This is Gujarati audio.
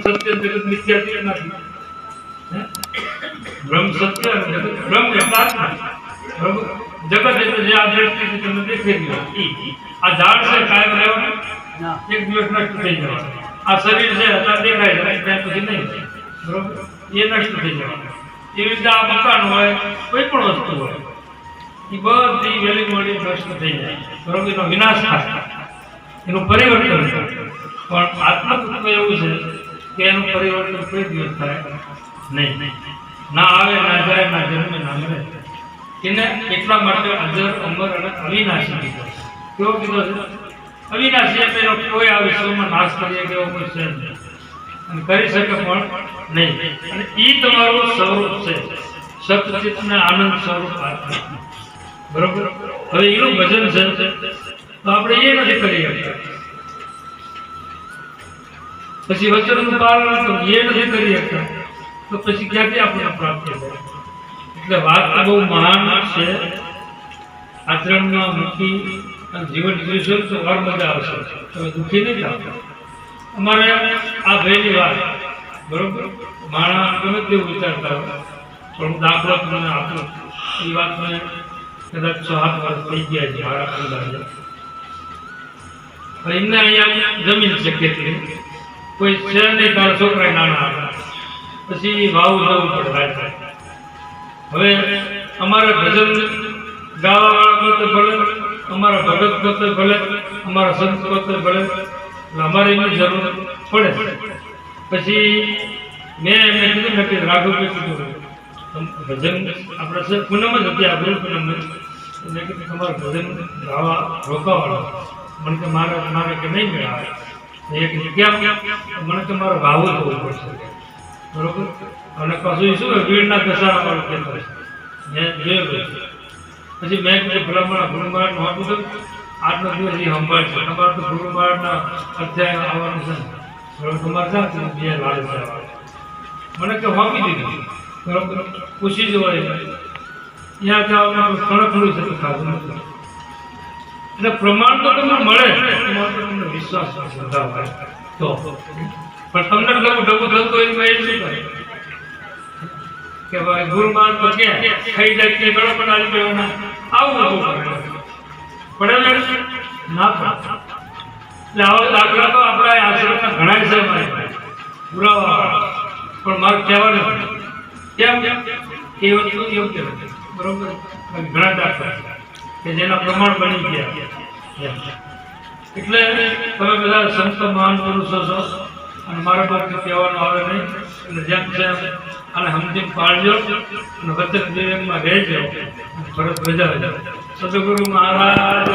બ્રહ્મ સત્ય જગત મિથ્યા નથી. બ્રહ્મ સત્ય અને જગત બ્રહ્મ આત્મા બરોબર. જગત એટલે જે આ દ્રષ્ટિથી તમને દેખાઈ ગયો આ ઝાડ છે કાયમ રહેવાનું એક દિવસ નષ્ટ થઈ જવાનું. આ શરીર છે અત્યારે દેખાય છે ત્યાં પછી નહીં બરોબર એ નષ્ટ થઈ જવાનું. એવી રીતે આ મકાન હોય કોઈ પણ વસ્તુ હોય એ બધી વેલી મોડી નષ્ટ થઈ જાય બરોબર. એનો વિનાશ થાય એનું પરિવર્તન થાય. પણ આત્મતત્વ એવું છે કે એનું પરિવર્તન કોઈ દિવસ થાય નહીં. ના આવે ના જાય ના જન્મે ના મરે. એને એટલા માટે અજર અમર અને અવિનાશી કીધો. કેવો કીધો છે? અવિનાશી એટલે એનો કોઈ આ વિશ્વમાં નાશ કરીએ કે એવો કોઈ છે નહીં અને કરી શકે પણ નહીં. અને એ તમારું સ્વરૂપ છે સતચિત ને આનંદ સ્વરૂપ આત્મા બરોબર. હવે એનું ભજન છે તો આપણે એ નથી કરી શકતા. પછી વચનનું પાલન તો એ નથી કરી શકતા તો પછી ક્યાંથી આપણને પ્રાપ્ત થાય? એટલે વાત બહુ મહાન છે. આચરણમાં મૂકી અને જીવન જીવશો તો વાર મજા આવશે. તમે દુઃખી નહીં થાવ. અમારે આ ભાઈની વાત બરોબર માણસ ગમે તેવું વિચારતા હોય પણ હું દાખલો તમને આપું. એ વાત મેં કદાચ 6-7 વર્ષ થઈ ગયા છે મારા અંદાજે. એમને અહીંયા જમીન છે ખેતી કોઈ છે નહીં. તારા છોકરા નાના હતા પછી વાવ જવું પડે. હવે અમારા ભજન ગાવાવાળા કરતે ભલે અમારા ભગત કરતે ભલે અમારા સંત કરતે ભલે અમારે એની જરૂર પડે. પછી મેં એમને કીધું ને કે રાઘવભાઈ કીધું ભજન આપણે છે પૂનમ જ હતી આ ગુરુ પૂનમ એટલે કે તમારું ભજન ગાવા રોકાવાળો મને કે મારે કે નહીં મેળાવે. એક કેમ મને કે મારે વાવું થવું પડશે બરોબર. અને પાછું શું વીરના ઘસારા વાળું કહેતો મેં જોયેલું. પછી મેં કીધું ભલામણ ગુરુ મહારાજનું આપું તો આજનો દિવસ એ સંભાળ છે. તમારે તો ગુરુ મહારાજના અધ્યાય આવવાનું છે બરોબર. તમારે ક્યાં બે લાલ છે મને કે વાપી દીધું બરોબર. પૂછી જવાય ત્યાં ત્યાં ખણખણું છે તો ખાધું નથી. એટલે પ્રમાણ તો તમને મળે તમને વિશ્વાસ વધારે તો પણ તમને ડબું થતું હોય એ શું કરે કે ભાઈ ગુરુ મહારાજ તો કે ખાઈ જાય કે ગળો પણ આવી ગયો આવું પડે ના પડે. એટલે આવા દાખલા તો આપણા આશ્રમના ઘણા છે પુરાવા પણ મારે કહેવાનું કેમ એ વસ્તુ એવું કહેવાય બરોબર. ઘણા દાખલા કે જેના પ્રમાણ બની ગયા. એટલે તમે બધા સંત મહાન પુરુષો છો અને મારા પાસે કહેવાનું આવે નહીં. એટલે જેમ છે અને સમજી પાડજો અને વચન વિવેકમાં રહેજો ફરજ બજાવજો. સદગુરુ મહારાજ